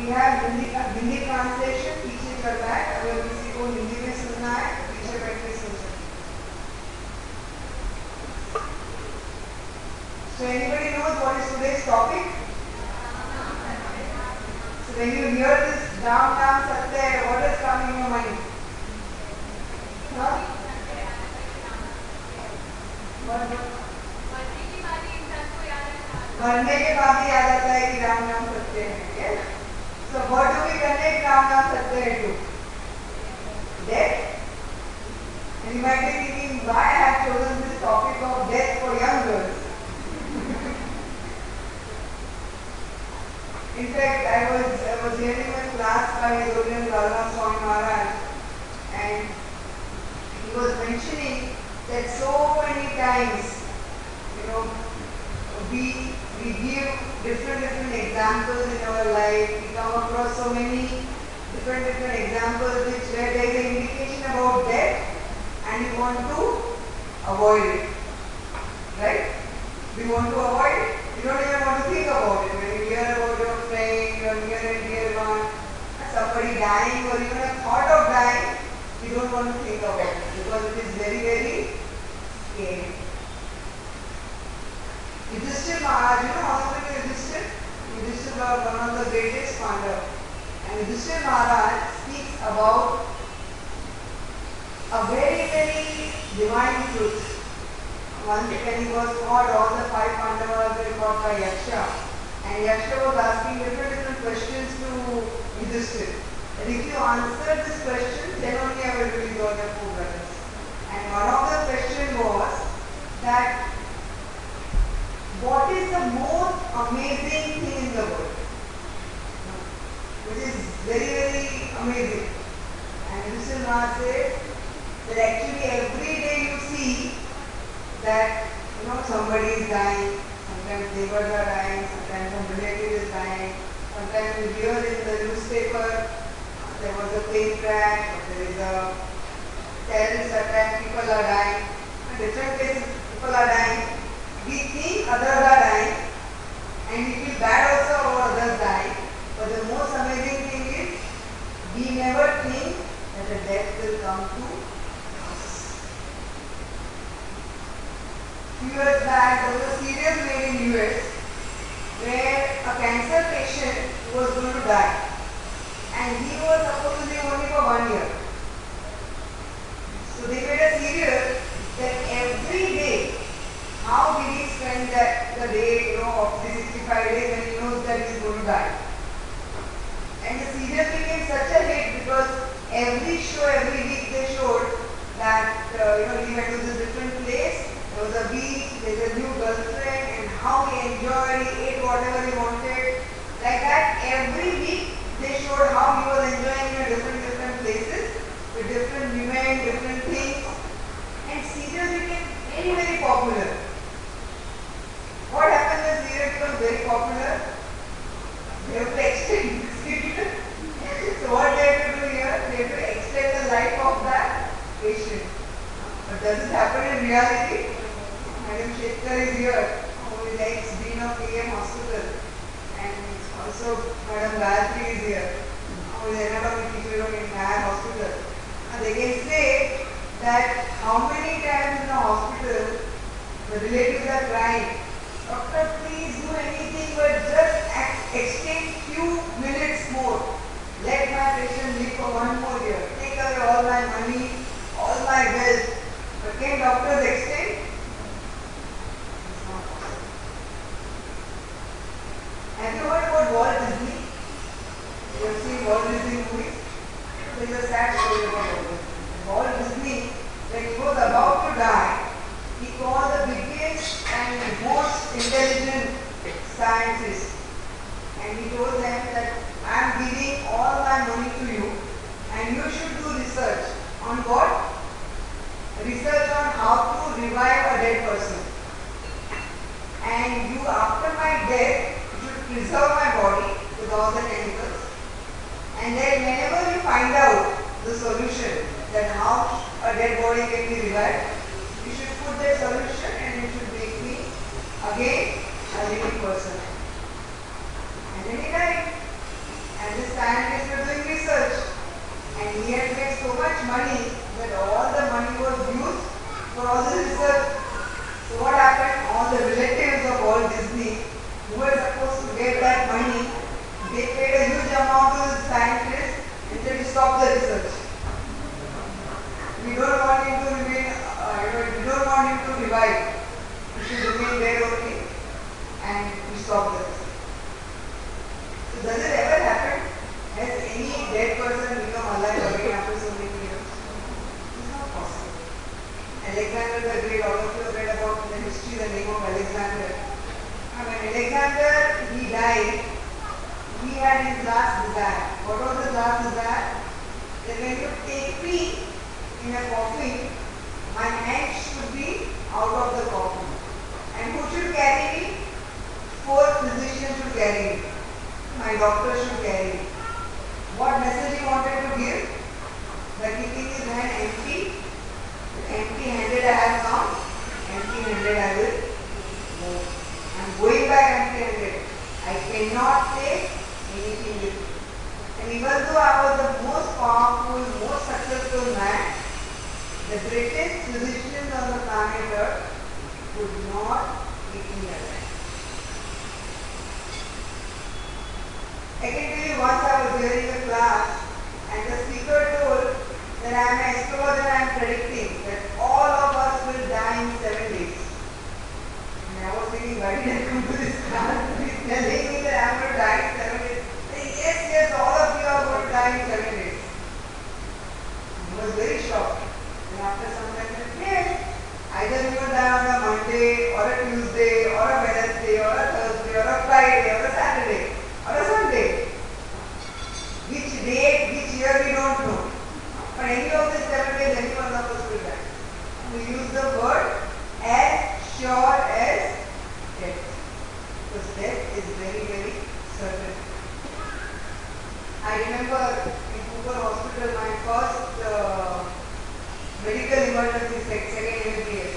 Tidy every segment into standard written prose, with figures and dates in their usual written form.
we have Hindi translation, पीछे चल रहा है, अगर किसी को हिंदी में सुनना है तो पीछे बैठ के सुन सकते हैं. So anybody knows what is today's topic? So when you hear this Naam Satya, what is coming in your mind? Huh? मरने के बाद ही याद आता है कि राम नाम सत्य है. So what do we connect Ram नाम सत्य to? Death. And you might be thinking, why I have chosen this topic of death for young girls. In fact, I was hearing a class by His Holiness Radhanath Swami Prabhupada, and he was mentioning that so many times, we give different examples in our life. We come across so many different examples where there is an indication about death and we want to avoid it. Right? We want to avoid it. We don't even want to think about it. When you hear about your friend, your near and dear one, somebody dying or even a thought of dying, we don't want to think about it because it is very, very scary. Yudhishthira Maharaj, you know Honorable Yudhishthira? Yudhishthira was one of the greatest Pandavas. And Yudhishthira Maharaj speaks about a very, very divine truth. Once when he was caught, all the 5 Pandavas were caught by Yaksha. And Yaksha was asking different questions to Yudhishthira. And if you answer this question, then only I will release all your 4 brothers. And one of the questions was that what is the most amazing thing in the world? Which is very, very amazing. And Krishna Consciousness said that actually every day you see that somebody is dying, sometimes neighbors are dying, sometimes some relative is dying, sometimes you hear in the newspaper there was a plane crash, or there is a terrorist attack, people are dying, in different places people are dying. We think others are dying and we feel bad also about others dying, but the most amazing thing is we never think that a death will come to us. Few years back there was a serious made in US where a cancer patient was going to die and he was supposed to live only for 1 year. So they made a serial that every day how did he spend the day, of the 65 days when he knows that he is going to die. And the serial became such a hit because every show, every week they showed that, he went to this different place, there was a beach, there's a new girlfriend, and how he enjoyed, he ate whatever he wanted. Like that, every week they showed how he was enjoying in different places, with different women, different things. And serial became very, very popular. What happened when serial becomes very popular? They have to extend the serial. So what they have to do here? They have to extend the life of that patient. But does it happen in reality? Madam Shekhar is here, who is ex-dean of AM Hospital. And also Madam Gayatri is here, who is anatomy teacher in Hare Hospital. And they can say that how many times in a hospital the relatives are crying, "Doctor, please do anything but just extend few minutes more. Let my patient live for 1 more year. Take away all my money, all my wealth." But can doctors extend? It's not possible. Have you heard about Walt Disney? You have seen Walt Disney movies? There is a sad story about Walt Disney. Walt Disney, when he was about to die, he called the biggest and most intelligent scientists, and he told them that I am giving all my money to you and you should do research on what? Research on how to revive a dead person. And you, after my death, you should preserve my body with all the chemicals, and then whenever you find out the solution that how a dead body can be revived, you should put that solution and you should make me again a living person. And then he died. And the stop the person. So does it ever happen? Has any dead person become alive again after so many years? It's not possible. Alexander the Great, all of you have read about in the history the name of Alexander. When Alexander, he died, he had his last desire. What was his last desire? That when you take me in a coffin, my hand should be out of the coffin. And who should carry me? 4 physicians should carry me. My doctor should carry me. What message he wanted to give? By keeping his hand empty, empty-handed I have come, empty-handed I will go. I am going back empty-handed. I cannot take anything with me. And even though I was the most powerful, most successful man, the greatest physicians on the planet Earth could not keep me alive. I can tell you once I was hearing a class and the speaker told that I am an astrologer and I am predicting that all of us will die in 7 days. And I was thinking, why did I come to this class? He's telling me that I am going to die in 7 days. Saying, yes, all of you are going to die in 7 days. I was very shocked. And after some time I said, yes, either you will die on a Monday or a Tuesday or a Wednesday or a Thursday or a Friday or a Saturday or a Sunday. Which date, which year we don't know. But any of these 7 days, any one of us will die. We use the word as sure as death. Because death is very, very certain. I remember in Cooper Hospital, my first medical emergency, second MBBS.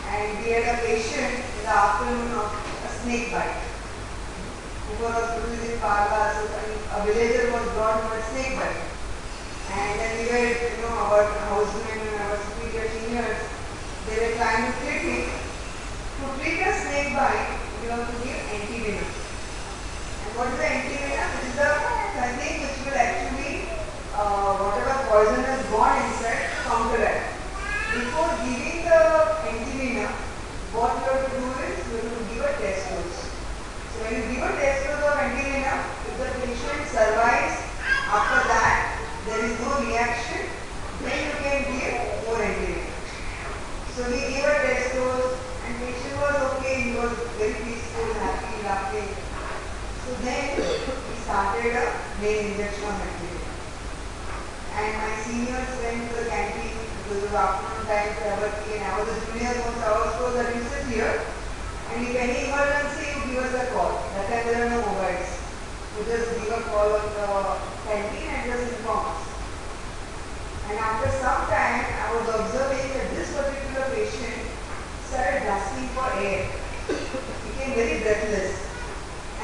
And we had a patient in the afternoon of a snake bite. Cooper Hospital is in Parla, so a villager was brought for a snake bite. And then we were, our housemen and our superior seniors, they were trying to treat him. To treat a snake bite, you have to give antivenom. And what is the antivenom? It is the thing which will actually, whatever poison has gone inside, counteract. Before giving the antivenom, what you have to do is, you have to give a test dose. So when you give a test dose of antivenom, if the patient survives after that, there is no reaction, then you can give more antivenom. So we gave a test dose and patient was okay, he was very peaceful, happy, laughing. So then we started a main injection of antivenom. And my seniors went to the canteen because it was afternoon time to have a tea and I was a junior once I was told that you sit here and if any emergency you give us a call. That time there are no mobiles. You just give a call on the canteen and just inform us. And after some time, I was observing that this particular patient started gasping for air. He became very breathless.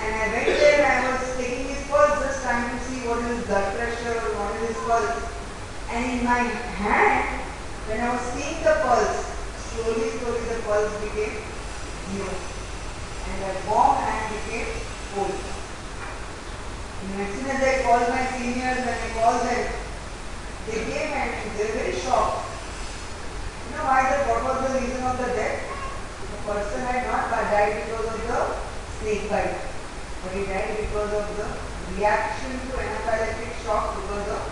And I went there and I was taking his pulse, just trying to see what is his blood pressure or what is his pulse. And in my hand, when I was seeing the pulse, slowly the pulse became zero. And that warm hand became cold. And as soon as I called my seniors, when I called them, they came and they were very shocked. You know why that? What was the reason of the death? The person had not died because of the snake bite, but he died because of the reaction to anaphylactic shock because of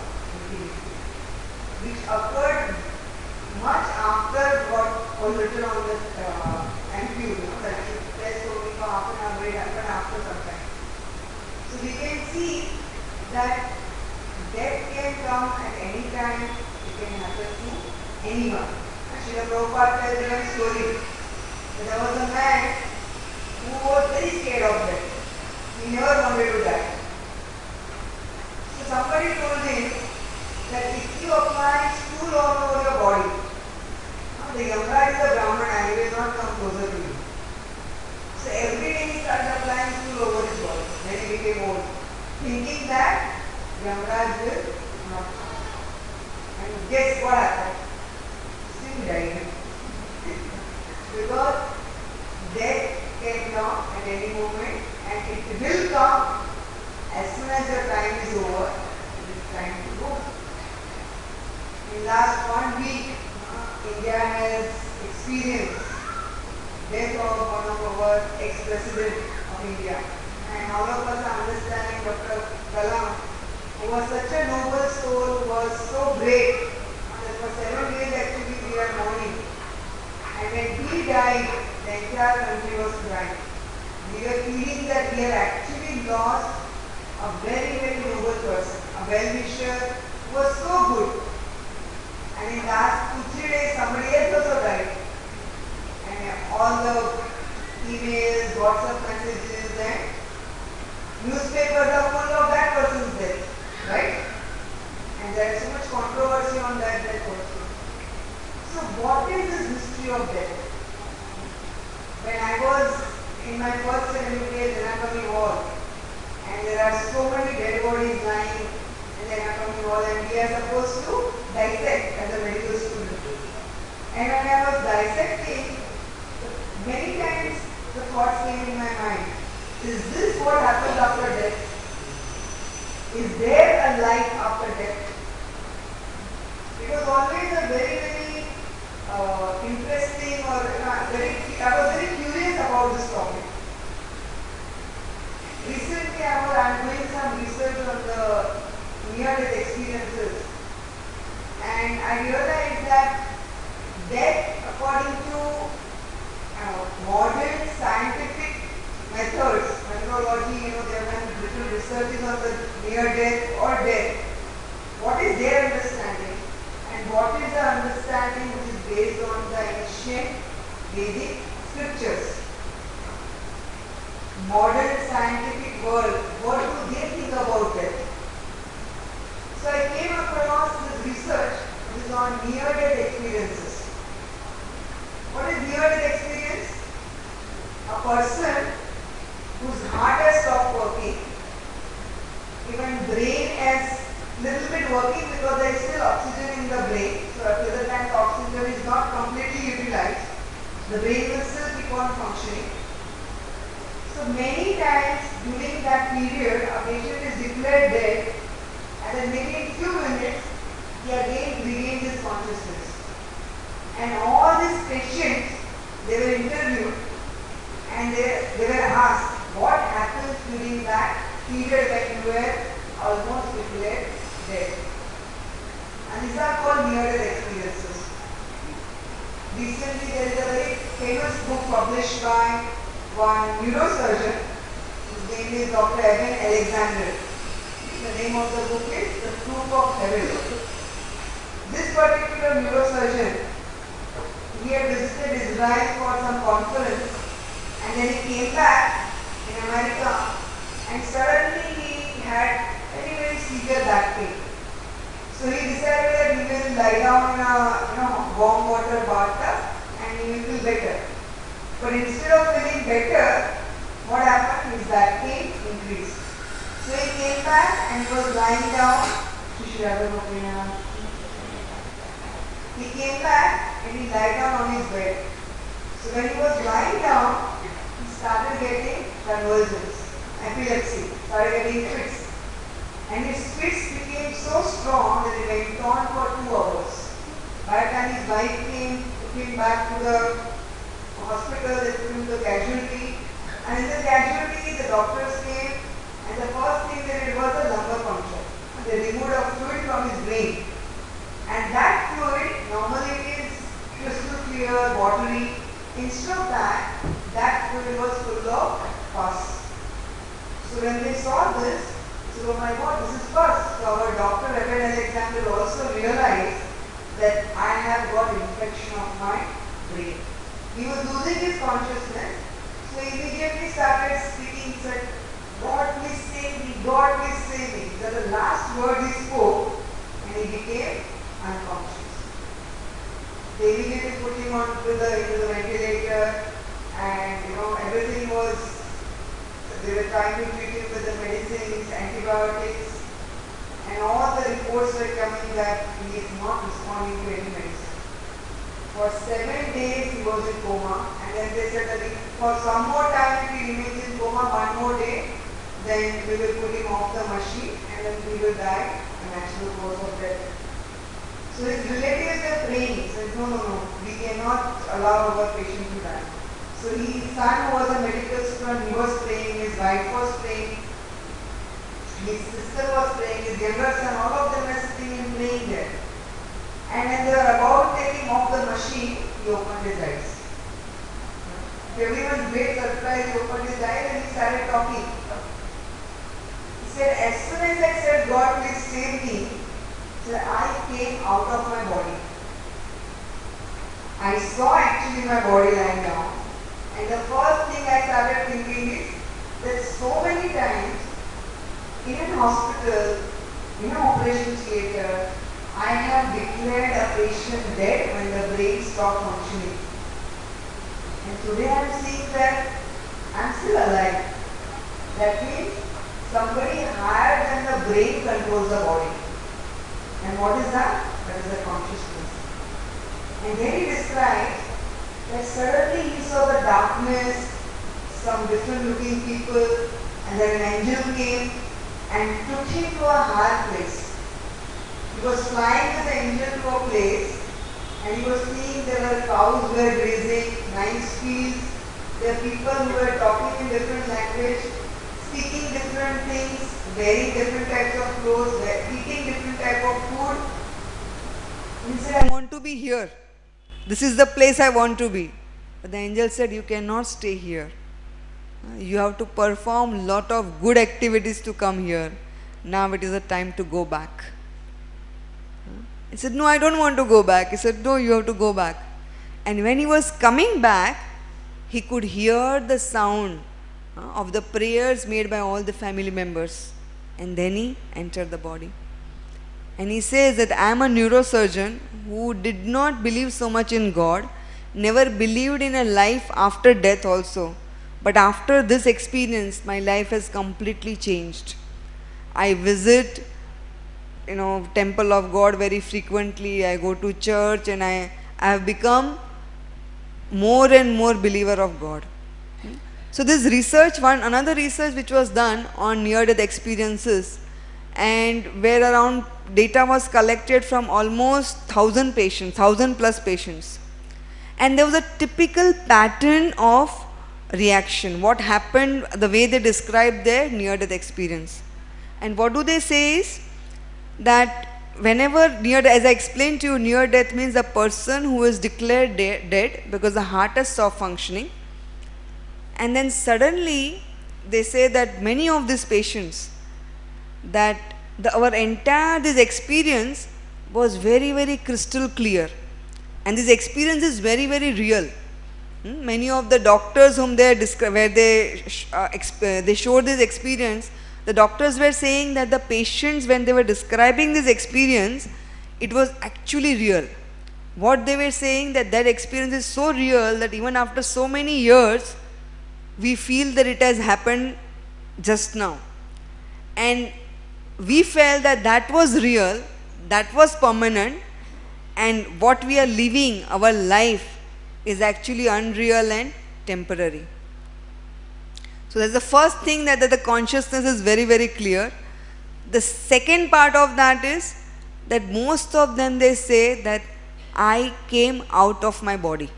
injury, which occurred much after what was written on the ampule. That test only for half an hour, it happened after some time. So we can see that death can come at any time, it can happen to anyone. Srila Prabhupada tells a story that there was a man who was very scared of death. He never wanted to die. So somebody told him that if you apply stool all over your body, the Yamraj is a Brahmana, he will not come closer to you. So every day he started applying stool over his body. Then he became old, thinking that Yamraj will not come. And guess what happened? Still died. Because death can come at any moment and it will come as soon as your time is over. It is time to go. In last 1 week, India has experienced death of one of our ex-president of India. And all of us are understanding Dr. Kalam, who was such a noble soul, was so great. And for 7 days actually we are mourning. And when he died, the entire country was crying. We were feeling that we have actually lost a very, very noble person, a well-wisher who was so good. And in the last 2-3 days, somebody else also died. And all the emails, WhatsApp messages and newspapers are full of that person's death, right? And there is so much controversy on that death also. So what is this mystery of death? When I was in my first certificate, anatomy hall, and there are so many dead bodies lying in the anatomy hall, and we are supposed to dissect as a medical student. And when I was dissecting, many times the thoughts came in my mind, is this what happens after death? Is there a life after death? It was always a very, very interesting I was very curious about this topic. Recently I'm doing some research on the near-death experiences, and I realized that death, according to modern scientific methodology, they have done little researches on the near-death or death. What is their understanding, and what is the understanding which is based on the ancient Vedic scriptures? Modern scientific world, what do they think about death? So I came across this research which is on near-death experiences. What is near-death experience? A person whose heart has stopped working, even brain has little bit working because there is still oxygen in the brain. So at the time the oxygen is not completely utilized, the brain will still keep on functioning. So many times during that period, a patient is declared dead, and then maybe in few minutes he again regains his consciousness. And all these patients, they were interviewed and they were asked what happens during that period when you were almost declared dead. And these are called near-death experiences. Recently there is a very famous book published by one neurosurgeon. His name is Dr. Evan Alexander. The name of the book is The Proof of Heaven. This particular neurosurgeon, he had visited Israel for some conference, and then he came back in America, and suddenly he had very, very severe back pain. So he decided that he will lie down in a warm water bathtub and he will feel better. But instead of feeling better, what happened? His back pain increased. So he came back and he was lying down. He came back and he lay down on his bed. So when he was lying down, he started getting convulsions, epilepsy, started getting fits. And his fits became so strong that it went on for 2 hours. By the time his wife came, took him back to the hospital, they took him to the casualty. And in the casualty, the doctors came, and the first thing they did was a lumbar puncture. They removed a fluid from his brain. And that fluid, normally it is crystal clear, watery. Instead of that, that fluid was full of pus. So when they saw this, they said, oh my God, this is pus. So our Dr. Reverend Alexander also realized that I have got infection of my brain. He was losing his consciousness, so he immediately started speaking, said, God please save me, God please save me. That the last word he spoke, and he became unconscious. They immediately put him into the ventilator, and everything was, they were trying to treat him with the medicines, antibiotics, and all the reports were coming that he is not responding to any medicine. For 7 days he was in coma, and then they said that for some more time if he remains in coma, 1 more day, then we will put him off the machine and then he will die a natural course of death. So his relatives were praying, said no, we cannot allow our patient to die. So his son was a medical student, he was praying wife was praying, his sister was praying, his younger son, all of them were sitting and praying there. And when they were about taking off the machine, he opened his eyes. To everyone's great surprise, he opened his eyes and he started talking. He said, as soon as I said, God please save me, he said, I came out of my body. I saw actually my body lying down. And the first thing I started thinking is that so many times in a hospital, in an operation theatre, I have declared a patient dead when the brain stopped functioning. And today I am seeing that I am still alive. That means somebody higher than the brain controls the body. And what is that? That is the consciousness. And then he describes that suddenly he saw the darkness, some different looking people, and then an angel came and took him to a higher place. He was flying with the angel to a place, and he was seeing there were cows were grazing, nice fields, there were people who were talking in different language, speaking different things, wearing different types of clothes, eating different type of food. He said, I want to be here. This is the place I want to be. But the angel said, you cannot stay here. You have to perform lot of good activities to come here. Now it is the time to go back. He said, no, I don't want to go back. He said, no, you have to go back. And when he was coming back, he could hear the sound of the prayers made by all the family members. And then he entered the body. And he says that I am a neurosurgeon who did not believe so much in God, never believed in a life after death also. But after this experience, my life has completely changed. I visit, temple of God very frequently. I go to church and I have become more and more believer of God. So this research, another research which was done on near-death experiences, and where around data was collected from almost 1,000 patients, 1,000 plus patients. And there was a typical pattern of reaction, what happened, the way they described their near-death experience. And what do they say is that whenever as I explained to you, near-death means a person who is declared dead because the heart has stopped functioning. And then suddenly they say that many of these patients, that our entire this experience was very, very crystal clear. And this experience is very, very real. Many of the doctors whom they where they showed this experience, the doctors were saying that the patients, when they were describing this experience, it was actually real. What they were saying, that experience is so real that even after so many years, we feel that it has happened just now. And we felt that was real, that was permanent, and what we are living, our life, is actually unreal and temporary. So that's the first thing, that the consciousness is very, very clear. The second part of that is that most of them, they say that I came out of my body.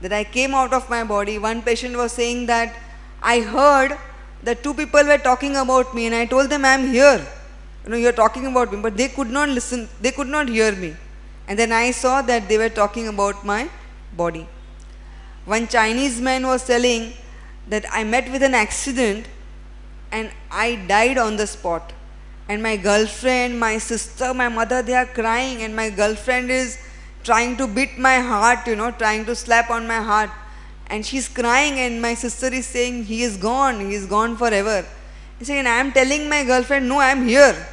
That I came out of my body. One patient was saying that I heard that two people were talking about me and I told them I am here. You are talking about me, but they could not listen, they could not hear me. And then I saw that they were talking about my body. One Chinese man was telling that I met with an accident and I died on the spot. And my girlfriend, my sister, my mother, they are crying, and my girlfriend is trying to beat my heart, trying to slap on my heart. And she's crying, and my sister is saying, he is gone forever. He's saying, I am telling my girlfriend, no, I am here.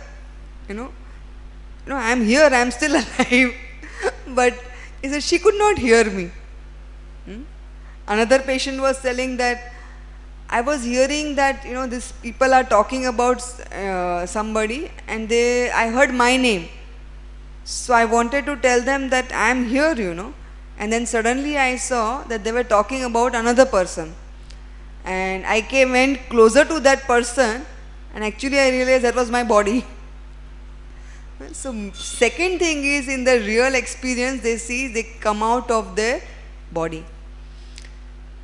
I am here, I am still alive. But he said, she could not hear me. Another patient was telling that I was hearing that, these people are talking about somebody, and I heard my name. So I wanted to tell them that I am here, And then suddenly I saw that they were talking about another person. And I went closer to that person, and actually I realized that was my body. So second thing is, in the real experience, they come out of their body.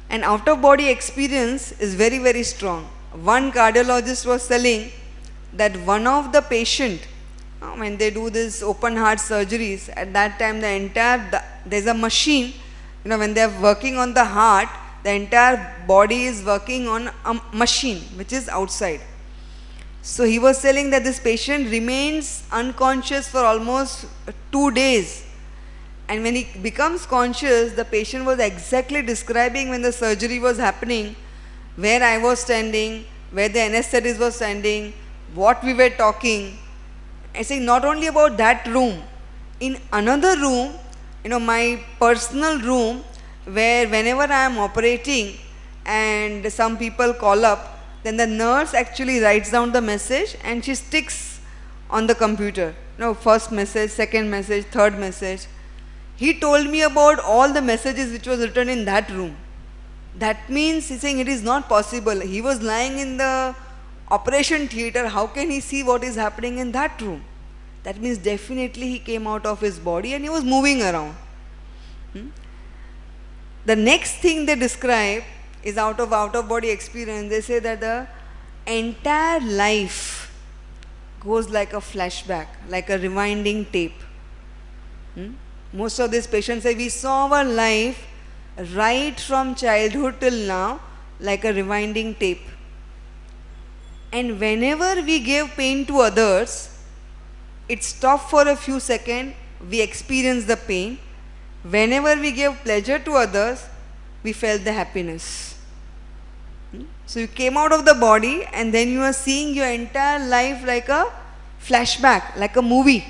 And out-of-body experience is very, very strong. One cardiologist was telling that one of the patient, when they do this open heart surgeries, at that time there's a machine, when they are working on the heart, the entire body is working on a machine which is outside. So he was telling that this patient remains unconscious for almost 2 days. And when he becomes conscious, the patient was exactly describing when the surgery was happening, where I was standing, where the anesthetist was standing, what we were talking. I say not only about that room, in another room, my personal room, where whenever I am operating and some people call up, then the nurse actually writes down the message and she sticks on the computer. First message, second message, third message. He told me about all the messages which was written in that room. That means he's saying it is not possible. He was lying in the operation theater. How can he see what is happening in that room? That means definitely he came out of his body and he was moving around. The next thing they describe is out of body experience. They say that the entire life goes like a flashback, like a rewinding tape. Most of these patients say we saw our life right from childhood till now like a rewinding tape. And whenever we give pain to others, it stops for a few seconds, we experience the pain. Whenever we give pleasure to others, we felt the happiness. So you came out of the body and then you are seeing your entire life like a flashback, like a movie.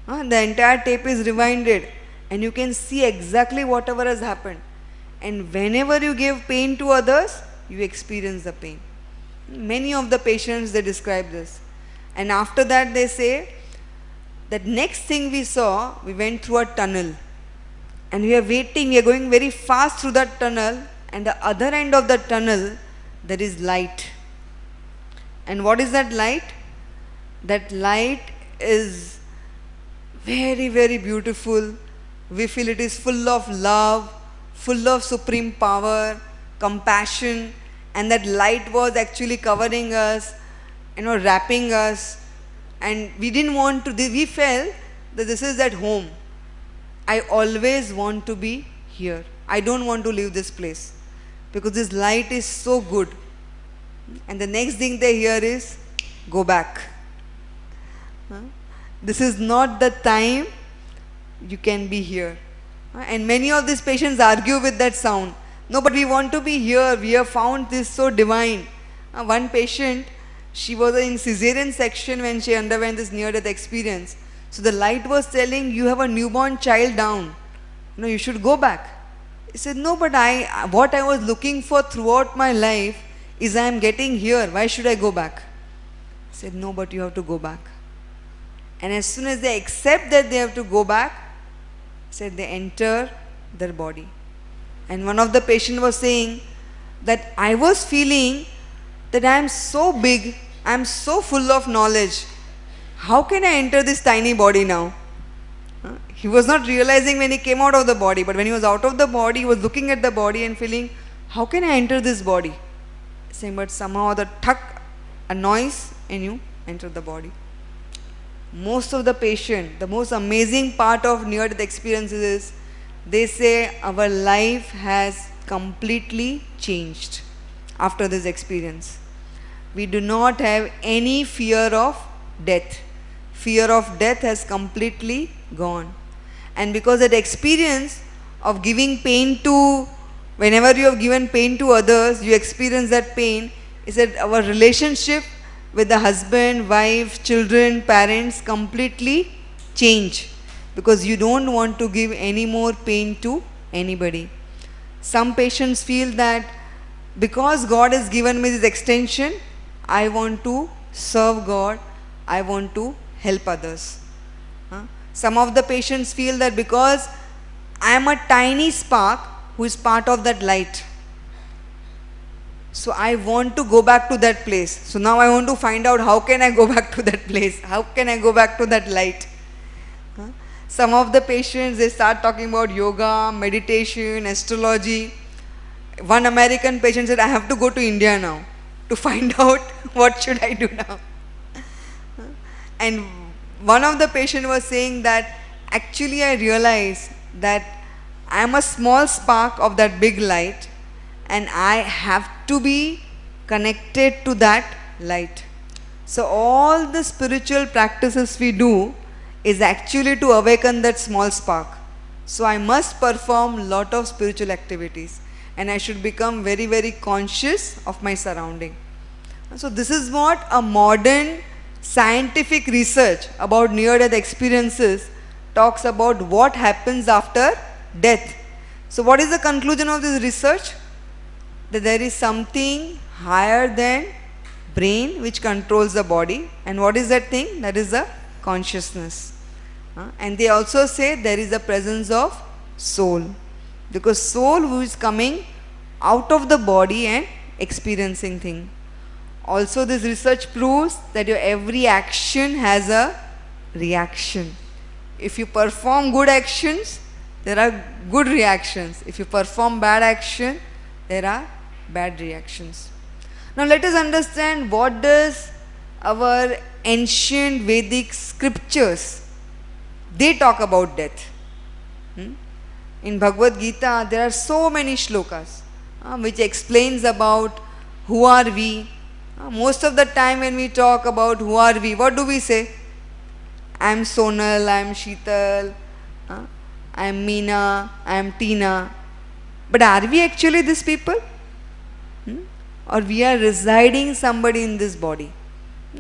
The entire tape is rewinded and you can see exactly whatever has happened. And whenever you give pain to others, you experience the pain. Many of the patients, they describe this. And after that they say that next thing we saw, we went through a tunnel. And we are waiting, we are going very fast through that tunnel, and the other end of the tunnel, there is light. And what is that light? That light is very, very beautiful. We feel it is full of love, full of supreme power, compassion, and that light was actually covering us, wrapping us. And we didn't want to, we felt that this is at home. I always want to be here. I don't want to leave this place because this light is so good. And the next thing they hear is, go back. This is not the time you can be here. And many of these patients argue with that sound. No, but we want to be here. We have found this so divine. One patient, she was in cesarean section when she underwent this near-death experience. So the light was telling, you have a newborn child down. You should go back. He said, no, but what I was looking for throughout my life is I am getting here. Why should I go back? He said, no, but you have to go back. And as soon as they accept that they have to go back, said they enter their body. And one of the patients was saying that I was feeling that I am so big, I am so full of knowledge. How can I enter this tiny body now? He was not realizing when he came out of the body, but when he was out of the body, he was looking at the body and feeling, how can I enter this body? Saying, but somehow the tuck, a noise, and you enter the body. Most of the patient, the most amazing part of near-death experiences is, they say our life has completely changed after this experience. We do not have any fear of death. Fear of death has completely gone. And because that experience of giving pain to, whenever you have given pain to others, you experience that pain, is that our relationship with the husband, wife, children, parents completely change. Because you don't want to give any more pain to anybody. Some patients feel that because God has given me this extension, I want to serve God, I want to help others. Some of the patients feel that because I am a tiny spark who is part of that light, so I want to go back to that place. So now I want to find out how can I go back to that place, how can I go back to that light. Some of the patients, they start talking about yoga, meditation, astrology. One American patient said, I have to go to India now to find out what should I do now. And one of the patient was saying that actually I realized that I am a small spark of that big light and I have to be connected to that light. So all the spiritual practices we do is actually to awaken that small spark. So I must perform lot of spiritual activities and I should become very, very conscious of my surrounding. So this is what a modern scientific research about near-death experiences talks about what happens after death. So what is the conclusion of this research? That there is something higher than brain which controls the body. And what is that thing? That is the consciousness. And they also say there is a presence of soul. Because soul who is coming out of the body and experiencing thing. Also this research proves that your every action has a reaction. If you perform good actions, there are good reactions. If you perform bad action, there are bad reactions. Now let us understand what does our ancient Vedic scriptures, they talk about death. In Bhagavad Gita, there are so many shlokas which explains about who are we. Most of the time when we talk about who are we, what do we say? I am Sonal, I am Sheetal, I am Meena, I am Tina. But are we actually these people? Or we are residing somebody in this body?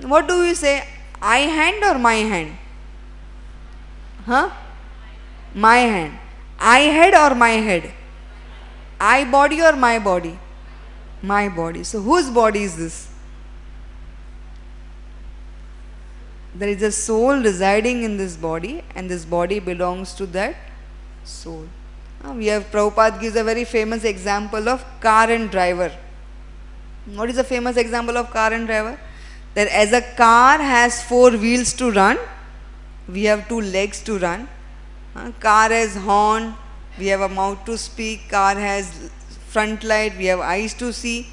What do we say? I hand or my hand? My hand. I head or my head? I body or my body? My body. So whose body is this? There is a soul residing in this body and this body belongs to that soul. We have, Prabhupada gives a very famous example of car and driver. What is a famous example of car and driver? That as a car has 4 wheels to run, we have 2 legs to run. Car has horn, we have a mouth to speak. Car has front light, we have eyes to see.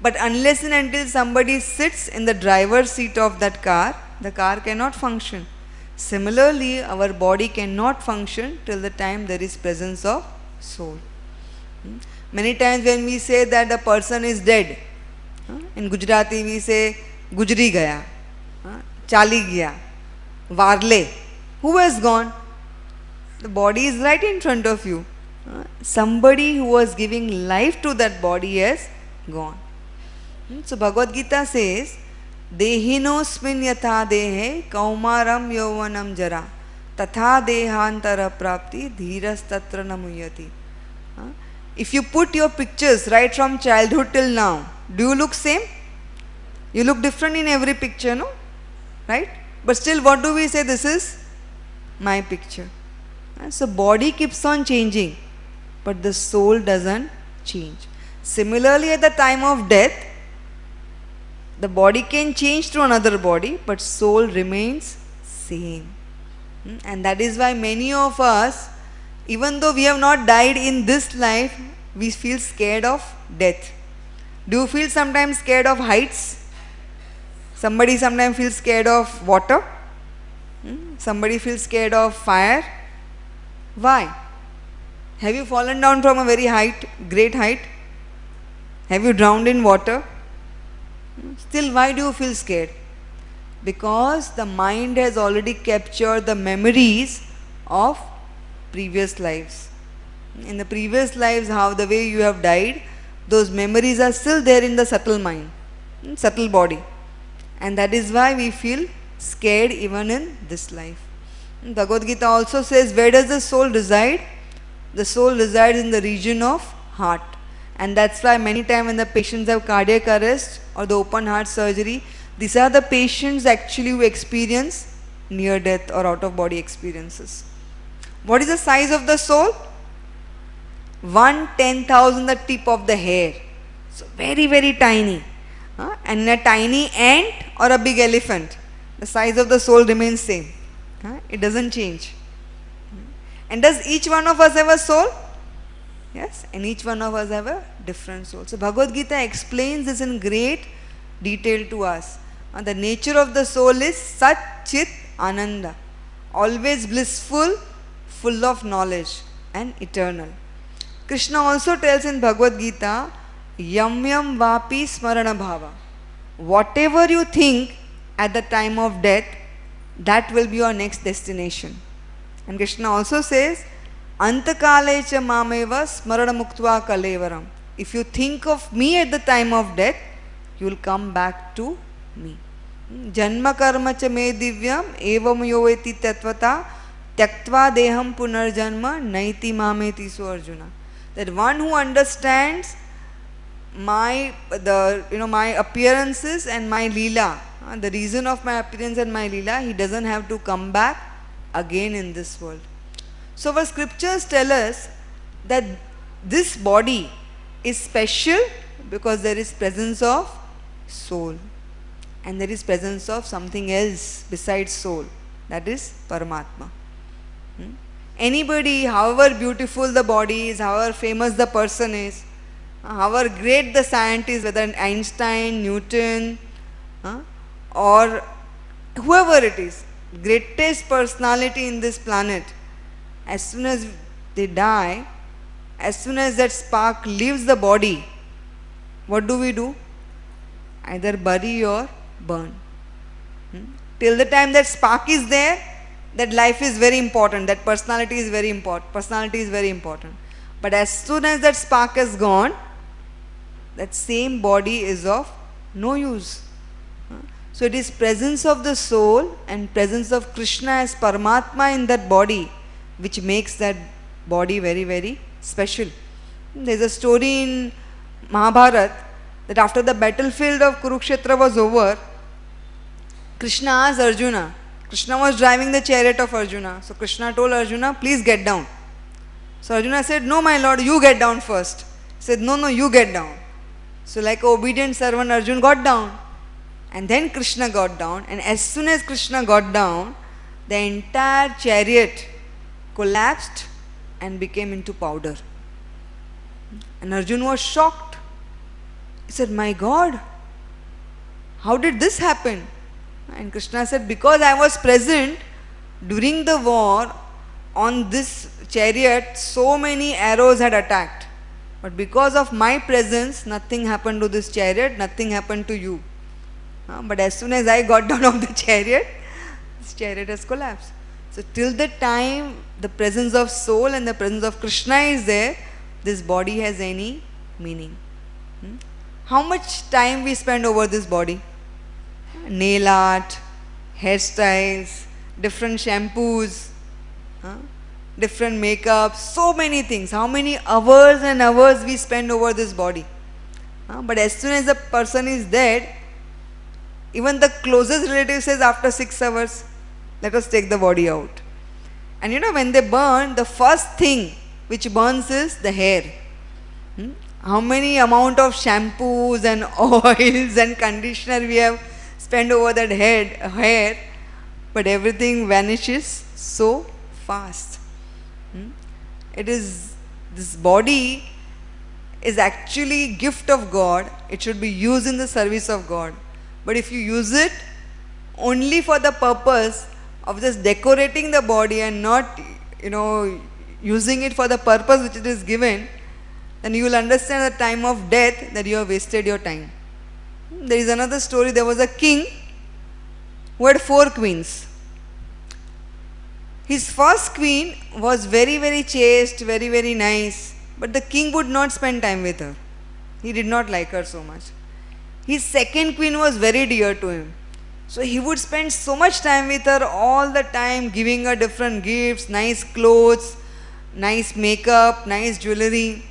But unless and until somebody sits in the driver's seat of that car, the car cannot function. Similarly, our body cannot function till the time there is presence of soul. Many times when we say that a person is dead, in Gujarati we say Gujri gaya, Chali gaya, Varle. Who has gone? The body is right in front of you. Somebody who was giving life to that body has gone. So Bhagavad Gita says, Dehinosmin yatha dehe kaumaram yauvanam jara tatha dehantara prapti dhiras tatra namuyati. If you put your pictures right from childhood till now, do you look same? You look different in every picture, no? Right? But still what do we say? This is my picture. So body keeps on changing, but the soul doesn't change. Similarly, at the time of death, the body can change to another body, but soul remains same. And that is why many of us, even though we have not died in this life, we feel scared of death. Do you feel sometimes scared of heights? Somebody sometimes feels scared of water. Somebody feels scared of fire. Why? Have you fallen down from a very great height? Have you drowned in water? Still, why do you feel scared? Because the mind has already captured the memories of previous lives. In the previous lives, how the way you have died, those memories are still there in the subtle mind, subtle body. And that is why we feel scared even in this life. Bhagavad Gita also says, where does the soul reside? The soul resides in the region of heart. And that's why many times when the patients have cardiac arrest or the open heart surgery, these are the patients actually who experience near death or out of body experiences. What is the size of the soul? 1/10,000 the tip of the hair. So very, very tiny. And a tiny ant or a big elephant, the size of the soul remains same. It doesn't change. And does each one of us have a soul? Yes, and each one of us have a different souls. So Bhagavad Gita explains this in great detail to us. The nature of the soul is Sat Chit Ananda, always blissful, full of knowledge and eternal. Krishna also tells in Bhagavad Gita, Yam Yam Vapi Smarana Bhava. Whatever you think at the time of death, that will be your next destination. And Krishna also says, Antakale cha mameva smarana muktva kalevaram. If you think of me at the time of death, you will come back to me. Janma karma cha me divyam evam yoveti tatvata tyaktva deham punarjanma naiti mameti so Arjuna. That one who understands my appearances and my leela, the reason of my appearance and my leela, he doesn't have to come back again in this world. So our scriptures tell us that this body is special because there is presence of soul, and there is presence of something else besides soul, that is Paramatma. Anybody, however beautiful the body is, however famous the person is, however great the scientist, whether Einstein, Newton, or whoever it is, greatest personality in this planet, as soon as they die, as soon as that spark leaves the body, what do? Either bury or burn. Till the time that spark is there, that life is very important, that personality is very important. But as soon as that spark is gone, that same body is of no use. So it is presence of the soul and presence of Krishna as Paramatma in that body which makes that body very, very special. There is a story in Mahabharata that after the battlefield of Kurukshetra was over, Krishna asked Arjuna. Krishna was driving the chariot of Arjuna. So Krishna told Arjuna, please get down. So Arjuna said, no my lord, you get down first. He said, no, you get down. So like an obedient servant, Arjuna got down. And then Krishna got down. And as soon as Krishna got down, the entire chariot collapsed and became into powder. And Arjuna was shocked. He said, my God, how did this happen? And Krishna said, because I was present during the war on this chariot, so many arrows had attacked. But because of my presence, nothing happened to this chariot, nothing happened to you. But as soon as I got down of the chariot, this chariot has collapsed. So till the time the presence of soul and the presence of Krishna is there, this body has any meaning. How much time we spend over this body? Nail art, hairstyles, different shampoos, different makeup, so many things. How many hours and hours we spend over this body? But as soon as the person is dead, even the closest relative says after 6 hours, let us take the body out. And when they burn, the first thing which burns is the hair. How many amount of shampoos and oils and conditioner we have spent over that hair, but everything vanishes so fast. This body is actually gift of God. It should be used in the service of God. But if you use it only for the purpose of just decorating the body and not, using it for the purpose which it is given, then you will understand at the time of death that you have wasted your time. There is another story. There was a king who had 4 queens. His first queen was very, very chaste, very, very nice, but the king would not spend time with her. He did not like her so much. His second queen was very dear to him. So he would spend so much time with her all the time, giving her different gifts, nice clothes, nice makeup, nice jewelry.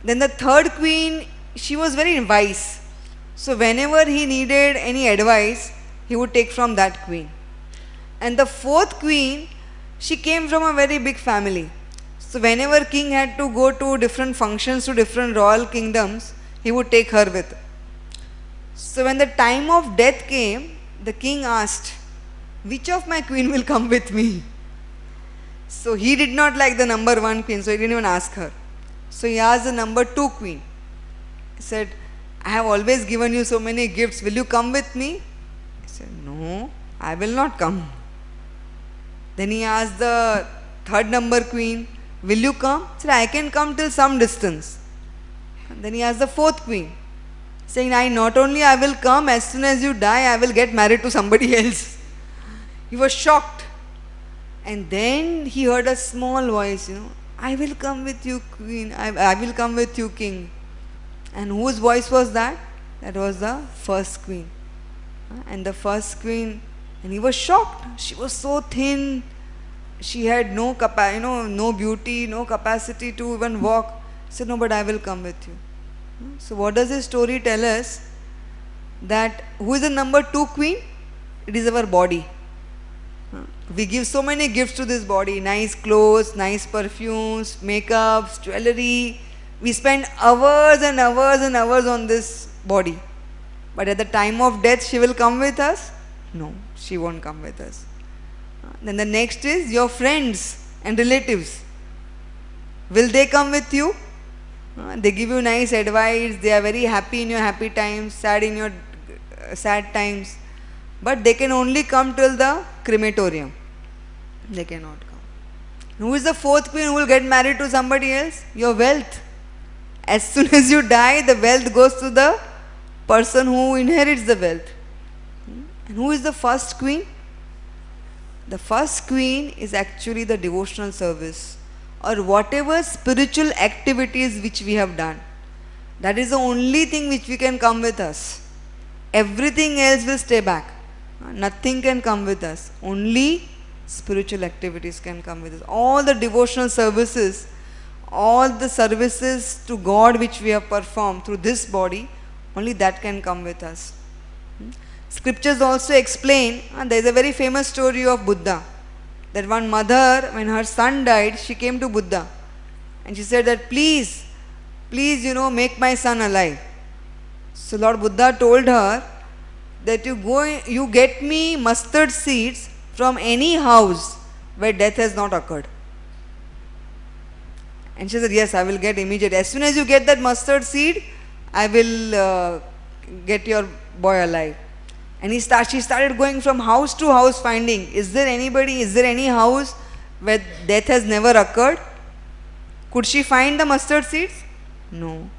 Then the third queen, she was very wise. So whenever he needed any advice, he would take from that queen. And the fourth queen, she came from a very big family. So whenever king had to go to different functions, to different royal kingdoms, he would take her with him. So when the time of death came, the king asked, which of my queen will come with me? So he did not like the number 1 queen, so he didn't even ask her. So he asked the number 2 queen. He said, I have always given you so many gifts. Will you come with me? He said, no, I will not come. Then he asked the third number queen, will you come? He said, I can come till some distance. And then he asked the fourth queen, saying, not only I will come, as soon as you die, I will get married to somebody else. He was shocked. And then he heard a small voice, I will come with you, queen. I will come with you, king. And whose voice was that? That was the first queen. And the first queen, and he was shocked. She was so thin. She had no no beauty, no capacity to even walk. He said, no, but I will come with you. So what does this story tell us? That who is the number 2 queen? It is our body. We give so many gifts to this body. Nice clothes, nice perfumes, makeups, jewelry. We spend hours and hours and hours on this body. But at the time of death, she will come with us? No, she won't come with us. Then the next is your friends and relatives. Will they come with you? They give you nice advice. They are very happy in your happy times, sad in your sad times. But they can only come till the crematorium. They cannot come. Who is the fourth queen who will get married to somebody else? Your wealth. As soon as you die, the wealth goes to the person who inherits the wealth. And who is the first queen? The first queen is actually the devotional service or whatever spiritual activities which we have done. That is the only thing which we can come with us. Everything else will stay back. Nothing can come with us. Only spiritual activities can come with us. All the devotional services, all the services to God which we have performed through this body, only that can come with us. Scriptures also explain, there is a very famous story of Buddha. That one mother, when her son died, she came to Buddha. And she said that please, make my son alive. So Lord Buddha told her that you get me mustard seeds from any house where death has not occurred. And she said, yes, I will get immediately. As soon as you get that mustard seed, I will get your boy alive. And she started going from house to house finding, is there any house where death has never occurred? Could she find the mustard seeds? No.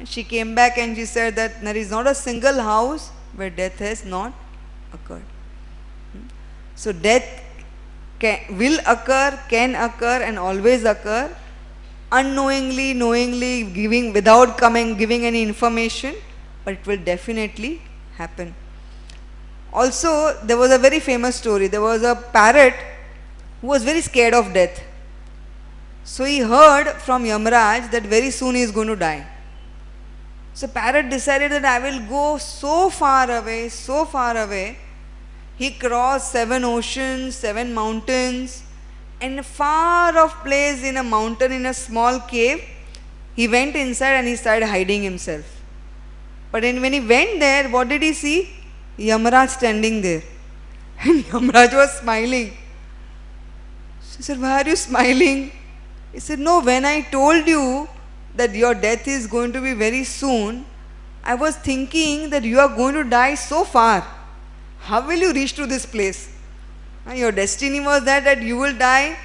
She came back and she said that there is not a single house where death has not occurred. So death will occur, can occur and always occur, unknowingly, knowingly, without giving any information, but it will definitely happen. Also, there was a very famous story. There was a parrot who was very scared of death. So he heard from Yamaraj that very soon he is going to die. So parrot decided that I will go so far away. He crossed 7 oceans, 7 mountains, and a far off place in a mountain, in a small cave, he went inside and he started hiding himself. But when he went there, what did he see? Yamaraj standing there. And Yamaraj was smiling. She said, why are you smiling? He said, no, when I told you that your death is going to be very soon, I was thinking that you are going to die so far. How will you reach to this place? Your destiny was that you will die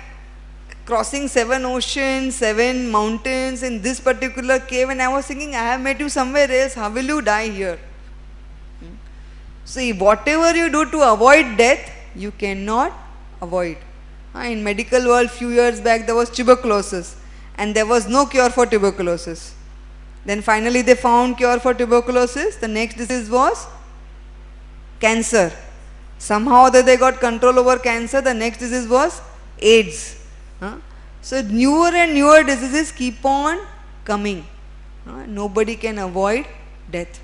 crossing 7 oceans, 7 mountains in this particular cave. And I was thinking, I have met you somewhere else. How will you die here? See, whatever you do to avoid death, you cannot avoid. In medical world, few years back, there was tuberculosis. And there was no cure for tuberculosis. Then finally they found cure for tuberculosis. The next disease was cancer. Somehow that they got control over cancer. The next disease was AIDS. So newer and newer diseases keep on coming. Nobody can avoid death.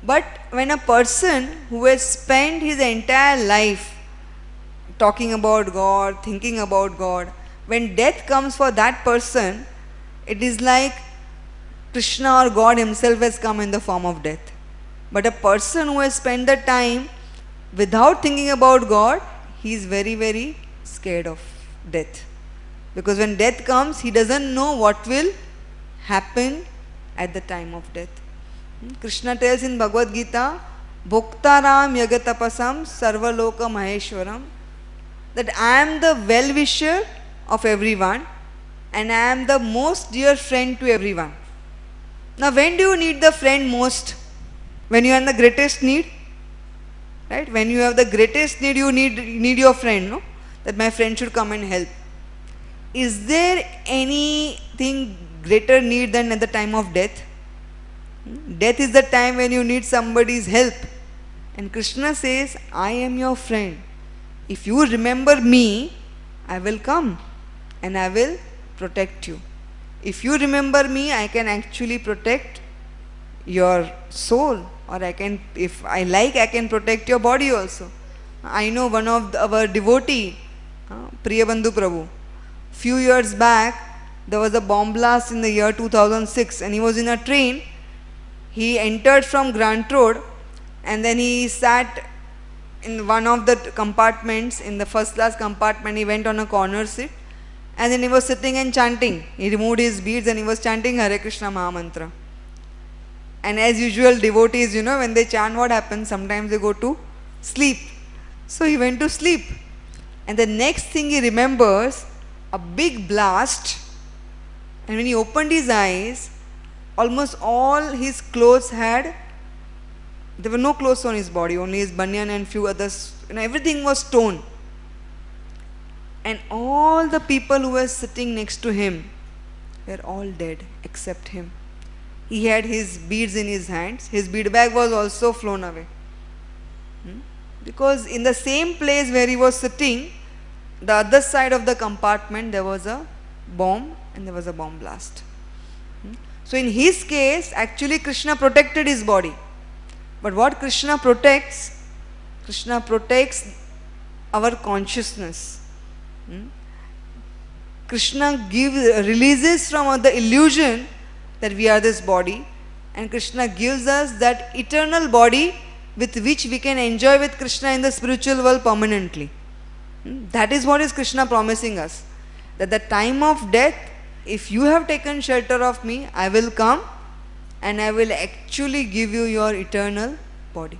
But when a person who has spent his entire life talking about God, thinking about God, when death comes for that person, it is like Krishna or God himself has come in the form of death. But a person who has spent the time without thinking about God, he is very, very scared of death. Because when death comes, he doesn't know what will happen at the time of death. Krishna tells in Bhagavad Gita, Bhoktaram Yagatapasam Sarvaloka Maheshwaram, that I am the well-wisher of everyone and I am the most dear friend to everyone. Now when do you need the friend most? When you are in the greatest need? Right? When you have the greatest need, you need your friend, no? That my friend should come and help. Is there anything greater need than at the time of death? Death is the time when you need somebody's help. And Krishna says, I am your friend. If you remember me, I will come and I will protect you. If you remember me, I can actually protect your soul, or I can, if I like, I can protect your body also. I know one of our devotee, Priyabandhu Prabhu. Few years back, there was a bomb blast in the year 2006 and he was in a train. He entered from Grant Road and then he sat in one of the compartments, in the first class compartment. He went on a corner seat and then he was sitting and chanting. He removed his beads and he was chanting Hare Krishna Mahamantra. And as usual, devotees, when they chant, what happens? Sometimes they go to sleep. So he went to sleep. And the next thing he remembers, a big blast. And when he opened his eyes, almost all his clothes there were no clothes on his body, only his banyan and few others, everything was torn. And all the people who were sitting next to him were all dead except him. He had his beads in his hands. His bead bag was also flown away. Because in the same place where he was sitting, the other side of the compartment, there was a bomb and there was a bomb blast. So in his case, actually Krishna protected his body. But what Krishna protects our consciousness. Krishna releases from the illusion that we are this body, and Krishna gives us that eternal body with which we can enjoy with Krishna in the spiritual world permanently. That is what is Krishna promising us. That the time of death, if you have taken shelter of me, I will come and I will actually give you your eternal body.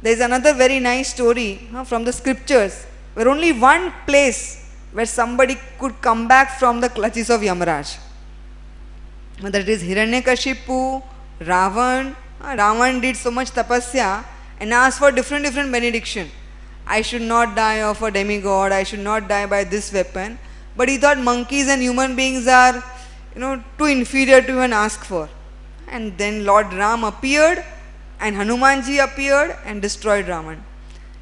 There is another very nice story from the scriptures, where only one place where somebody could come back from the clutches of Yamaraj. Whether it is Hiranyakashipu, Ravan. Ravan did so much tapasya and asked for different benediction. I should not die of a demigod, I should not die by this weapon. But he thought monkeys and human beings are, too inferior to even ask for. And then Lord Ram appeared and Hanumanji appeared and destroyed Ravan.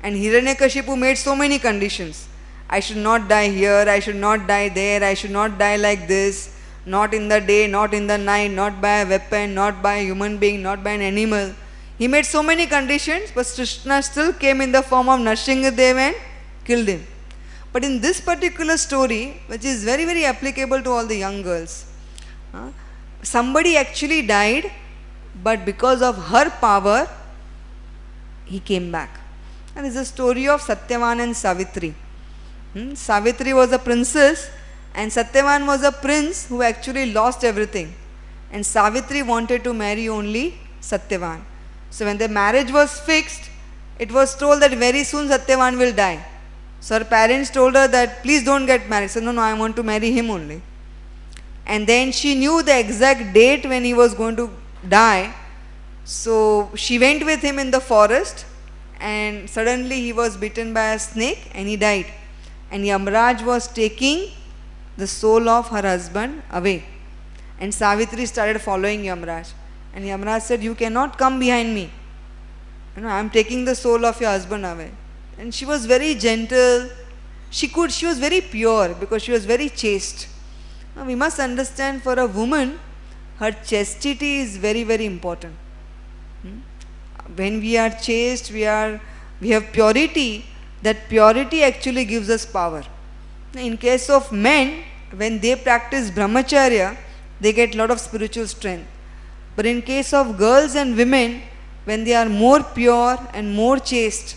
And Hiranyakashipu made so many conditions. I should not die here, I should not die there, I should not die like this. Not in the day, not in the night, not by a weapon, not by a human being, not by an animal. He made so many conditions, but Krishna still came in the form of Narsinghadev and killed him. But in this particular story, which is very, very applicable to all the young girls, somebody actually died, but because of her power, he came back. And this is a story of Satyavan and Savitri. Savitri was a princess, and Satyavan was a prince who actually lost everything. And Savitri wanted to marry only Satyavan. So when the marriage was fixed, it was told that very soon Satyavan will die. So her parents told her that please don't get married. She said, no, I want to marry him only. And then she knew the exact date when he was going to die. So she went with him in the forest, and suddenly he was bitten by a snake and he died. And Yamaraj was taking the soul of her husband away. And Savitri started following Yamaraj. And Yamaraj said, you cannot come behind me. I am taking the soul of your husband away. And she was very gentle. She was very pure because she was very chaste. Now we must understand, for a woman, her chastity is very, very important. When we are chaste, we have purity. That purity actually gives us power. In case of men, when they practice brahmacharya, they get a lot of spiritual strength. But in case of girls and women, when they are more pure and more chaste,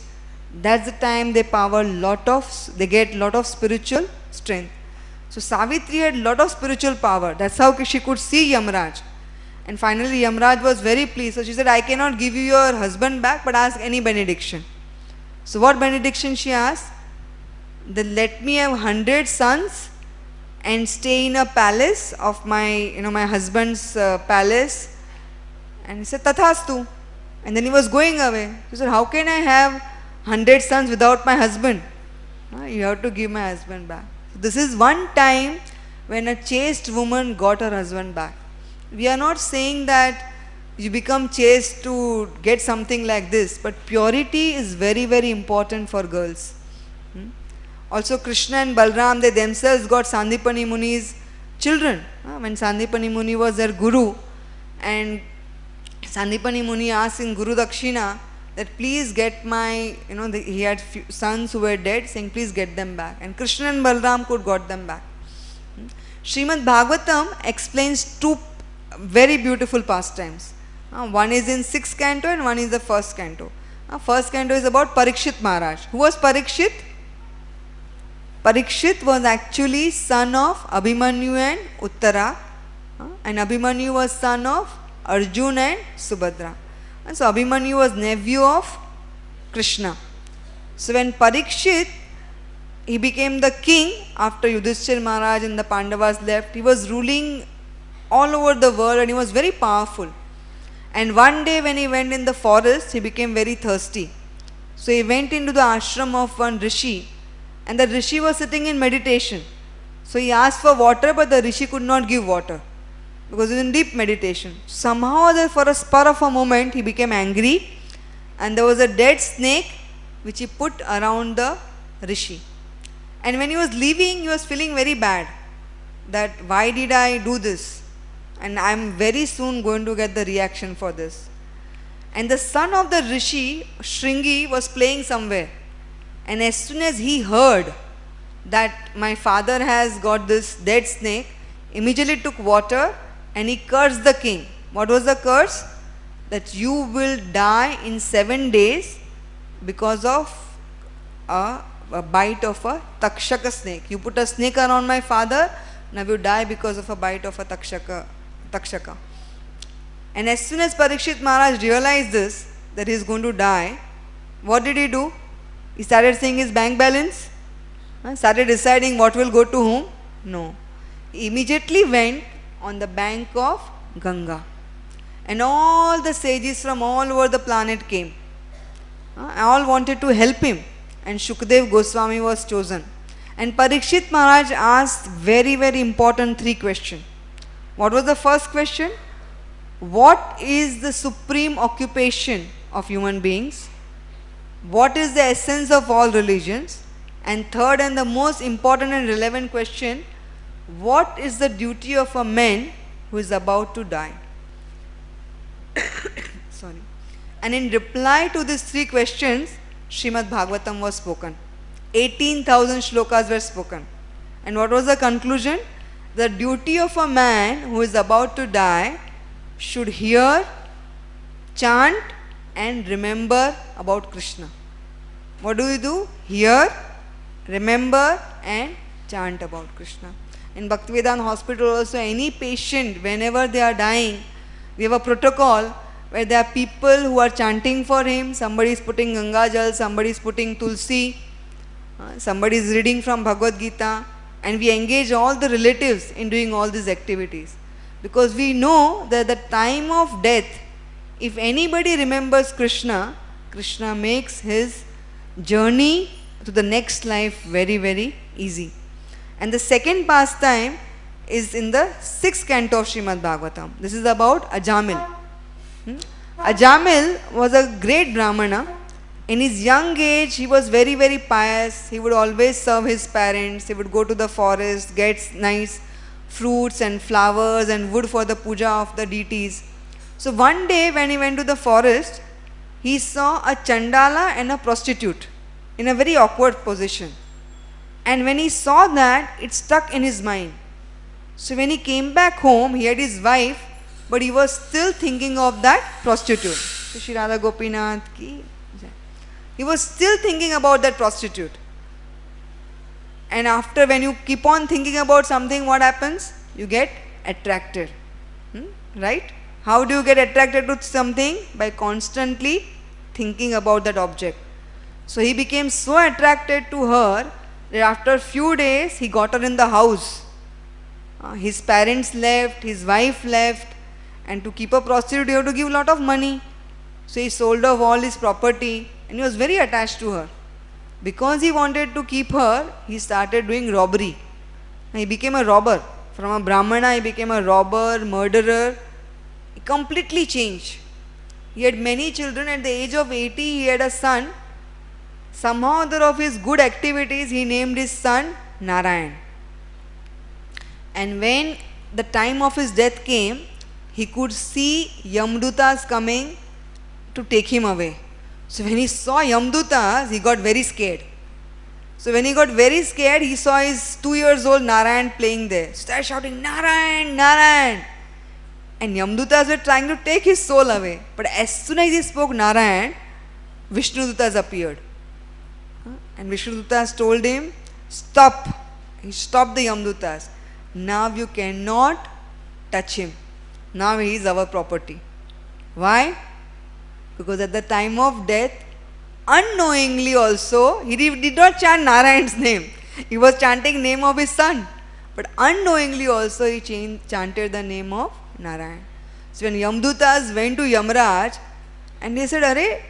that's the time they get lot of spiritual strength. So Savitri had a lot of spiritual power. That's how she could see Yamaraj. And finally Yamaraj was very pleased. So she said, I cannot give you your husband back, but ask any benediction. So what benediction she asked? Then let me have 100 sons and stay in a palace of my, my husband's palace. And he said, Tathastu. And then he was going away. He said, how can I have 100 sons without my husband? You have to give my husband back. So this is one time when a chaste woman got her husband back. We are not saying that you become chaste to get something like this, but purity is very, very important for girls. Also Krishna and Balram, they themselves got Sandipani Muni's children. When Sandipani Muni was their guru, and Sandipani Muni asked in Guru Dakshina that please get my, he had few sons who were dead, saying please get them back. And Krishna and Balram could got them back. Srimad Bhagavatam explains two very beautiful pastimes. One is in 6th canto and one is the 1st canto. First canto is about Parikshit Maharaj. Who was Parikshit? Parikshit was actually son of Abhimanyu and Uttara, and Abhimanyu was son of Arjuna and Subhadra. And so Abhimanyu was nephew of Krishna. So when Parikshit, he became the king after Yudhishthir Maharaj and the Pandavas left, he was ruling all over the world and he was very powerful. And one day when he went in the forest, he became very thirsty. So he went into the ashram of one rishi, and the rishi was sitting in meditation. So he asked for water, but the rishi could not give water because he was in deep meditation. Somehow, for a spur of a moment, he became angry, and there was a dead snake which he put around the rishi. And when he was leaving, he was feeling very bad that why did I do this? And I am very soon going to get the reaction for this. And the son of the rishi, Shringi, was playing somewhere. And as soon as he heard that my father has got this dead snake, immediately took water and he cursed the king. What was the curse? That you will die in 7 days because of a bite of a takshaka snake. You put a snake around my father, now you die because of a bite of a takshaka. And as soon as Parikshit Maharaj realized this, that he is going to die, what did he do? He started seeing his bank balance, started deciding what will go to whom. No. He immediately went on the bank of Ganga. And all the sages from all over the planet came. All wanted to help him. And Shukdev Goswami was chosen. And Parikshit Maharaj asked very, very important 3 questions. What was the first question? What is the supreme occupation of human beings? What is the essence of all religions? And third and the most important and relevant question, what is the duty of a man who is about to die? Sorry. And in reply to these 3 questions, Srimad Bhagavatam was spoken. 18,000 shlokas were spoken. And what was the conclusion? The duty of a man who is about to die should hear, chant and remember about Krishna. What do we do? Hear, remember and chant about Krishna. In Bhaktivedanta hospital also, any patient, whenever they are dying, we have a protocol where there are people who are chanting for him. Somebody is putting Ganga Jal, somebody is putting Tulsi, somebody is reading from Bhagavad Gita, and we engage all the relatives in doing all these activities. Because we know that the time of death, if anybody remembers Krishna, Krishna makes his journey to the next life very, very easy. And the second pastime is in the 6th canto of Srimad Bhagavatam. This is about Ajamil. Ajamil was a great Brahmana. In his young age, he was very, very pious. He would always serve his parents. He would go to the forest, get nice fruits and flowers and wood for the puja of the deities. So one day when he went to the forest, he saw a chandala and a prostitute in a very awkward position. And when he saw that, it stuck in his mind. So when he came back home, he had his wife, but he was still thinking of that prostitute. So Shri Radha Gopinath ki. He was still thinking about that prostitute. And after, when you keep on thinking about something, what happens? You get attracted. Right? How do you get attracted to something? By constantly thinking about that object. So he became so attracted to her that after a few days he got her in the house. His parents left, his wife left, and to keep a prostitute you have to give a lot of money. So he sold off all his property and he was very attached to her. Because he wanted to keep her, he started doing robbery. He became a robber. From a Brahmana, he became a robber, murderer. He completely changed. He had many children. At the age of 80, he had a son. Somehow other of his good activities, he named his son Narayan. And when the time of his death came, he could see Yamdutas coming to take him away. So when he saw Yamdutas, he got very scared. So when he got very scared, he saw his 2 years old Narayan playing there. Started shouting, Narayan, Narayan. And Yamdutas were trying to take his soul away. But as soon as he spoke Narayan, Vishnudutas appeared. And Vishnudutas told him, stop. He stopped the Yamdutas. Now you cannot touch him. Now he is our property. Why? Because at the time of death, unknowingly also, he did not chant Narayan's name. He was chanting name of his son. But unknowingly also he chanted the name of Narayan. So when Yamdutas went to Yamraj and they said, Arey,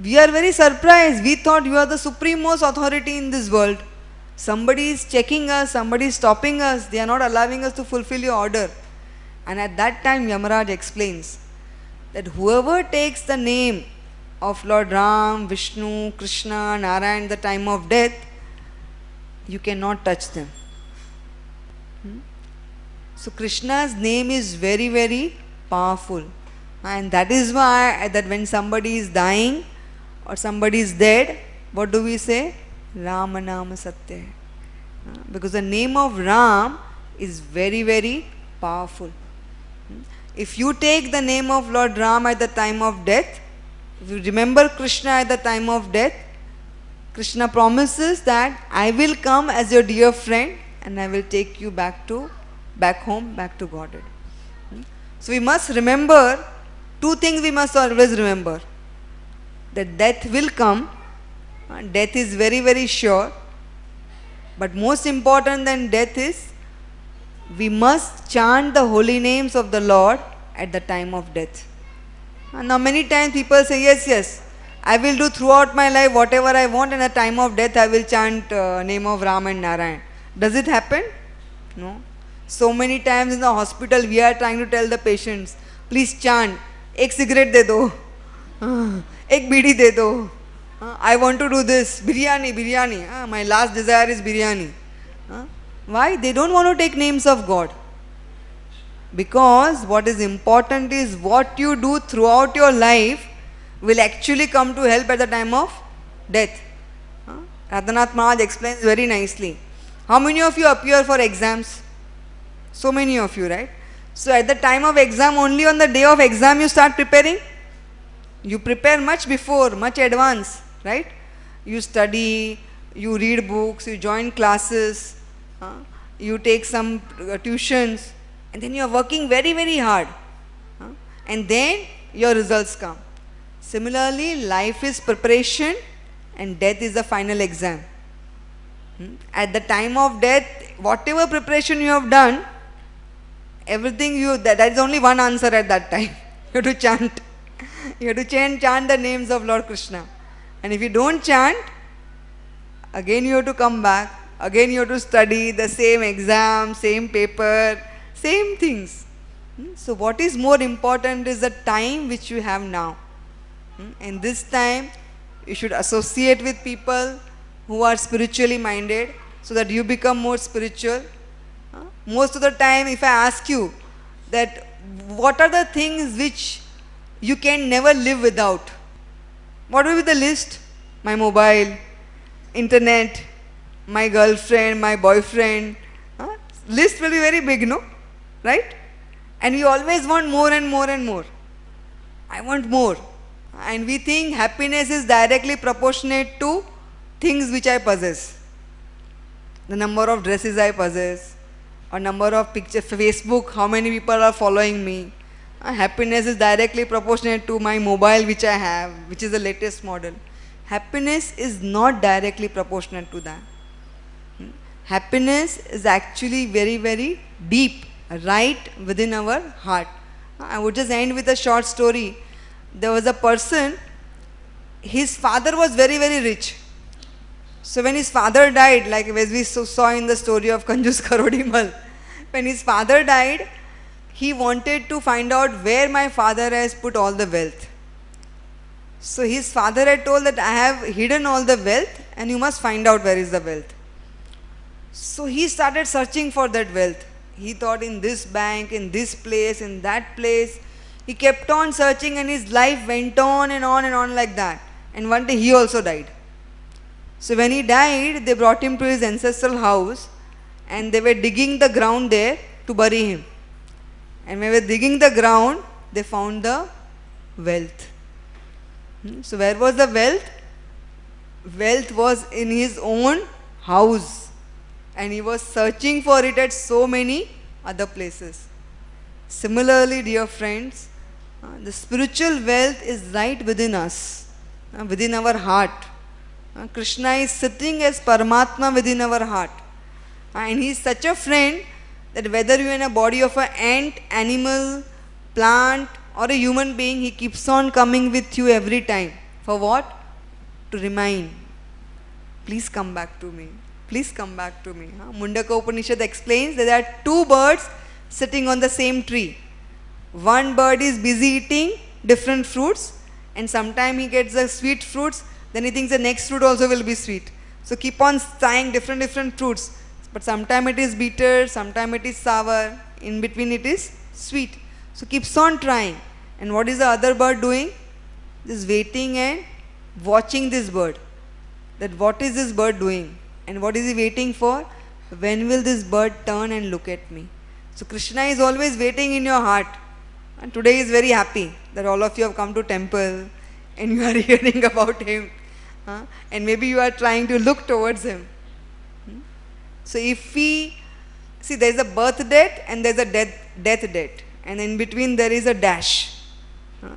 we are very surprised. We thought you are the supremest authority in this world. Somebody is checking us, somebody is stopping us. They are not allowing us to fulfill your order. And at that time Yamaraj explains that whoever takes the name of Lord Ram, Vishnu, Krishna, Narayan at the time of death, you cannot touch them. So Krishna's name is very, very powerful. And that is why that when somebody is dying or somebody is dead, what do we say? Rama Naam Satya. Because the name of Ram is very, very powerful. If you take the name of Lord Ram at the time of death, if you remember Krishna at the time of death, Krishna promises that I will come as your dear friend and I will take you back home, back to Godhead. So we must remember, two things we must always remember. That death will come, death is very, very sure. But most important than death is, we must chant the holy names of the Lord at the time of death. Now many times people say, yes, I will do throughout my life whatever I want, and at the time of death I will chant name of Ram and Narayan. Does it happen? No. So many times in the hospital we are trying to tell the patients, please chant, ek cigarette de do, ek bidi de do, I want to do this, biryani, my last desire is biryani. Why? They don't want to take names of God. Because what is important is what you do throughout your life will actually come to help at the time of death. Radhanath Maharaj explains very nicely. How many of you appear for exams? So many of you, right? So at the time of exam, only on the day of exam you start preparing? You prepare much before, much advance, right? You study, you read books, you join classes, you take some tuitions, and then you are working very, very hard. And then your results come. Similarly, life is preparation and death is the final exam. At the time of death, whatever preparation you have done, everything that is only one answer at that time. You have to chant. You have to chant the names of Lord Krishna. And if you don't chant, again you have to come back. Again you have to study the same exam, same paper, same things. So what is more important is the time which you have now. And this time you should associate with people who are spiritually minded so that you become more spiritual. Most of the time if I ask you that what are the things which you can never live without, what will be the list? My mobile, internet, my girlfriend, my boyfriend. List will be very big, no? Right? And we always want more and more and more. I want more. And we think happiness is directly proportionate to things which I possess. the number of dresses I possess, or number of pictures, Facebook, how many people are following me. Happiness is directly proportionate to my mobile which I have, which is the latest model. Happiness is not directly proportionate to that. Happiness is actually very, very deep, right within our heart. I would just end with a short story. There was a person, his father was very, very rich. So when his father died, like as we saw in the story of Kanjus Karodimal, when his father died, he wanted to find out where my father has put all the wealth. So his father had told that I have hidden all the wealth and you must find out where is the wealth. So he started searching for that wealth. He thought in this bank, in this place, in that place. He kept on searching and his life went on and on and on like that. And one day he also died. So when he died, they brought him to his ancestral house and they were digging the ground there to bury him. And when they were digging the ground, they found the wealth. So where was the wealth? Wealth was in his own house. And he was searching for it at so many other places. Similarly, dear friends, the spiritual wealth is right within us, within our heart. Krishna is sitting as Paramatma within our heart. And he is such a friend that whether you are in a body of an ant, animal, plant or a human being, he keeps on coming with you every time. For what? To remind, please come back to me. Please come back to me. Mundaka Upanishad explains that there are two birds sitting on the same tree. One bird is busy eating different fruits and sometime he gets the sweet fruits, then he thinks the next fruit also will be sweet. So keep on trying different fruits. But sometime it is bitter, sometime it is sour, in between it is sweet. So keeps on trying. And what is the other bird doing? Just waiting and watching this bird. That what is this bird doing? And what is he waiting for? When will this bird turn and look at me? So Krishna is always waiting in your heart. And today is very happy that all of you have come to temple and you are hearing about him. And maybe you are trying to look towards him. So if we, see there is a birth date and there is a death date. And in between there is a dash.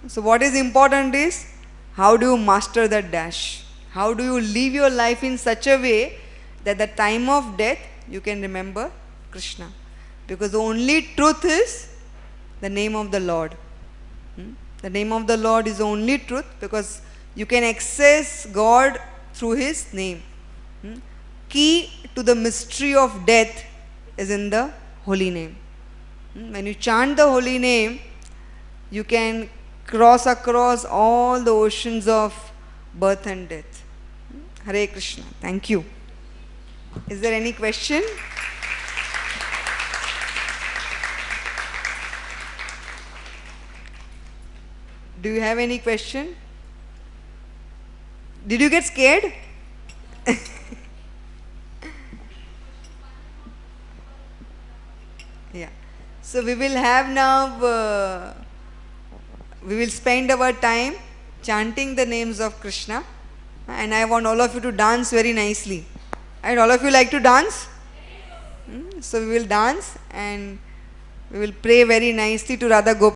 So what is important is, how do you master that dash? How do you live your life in such a way that the time of death you can remember Krishna? Because the only truth is the name of the Lord. The name of the Lord is the only truth because you can access God through His name. Key to the mystery of death is in the holy name. When you chant the holy name, you can cross across all the oceans of birth and death. Hare Krishna. Thank you. Is there any question? Do you have any question? Did you get scared? Yeah. So we will have now, we will spend our time chanting the names of Krishna. And I want all of you to dance very nicely. And all of you like to dance? So we will dance and we will pray very nicely to Radha Gopinath.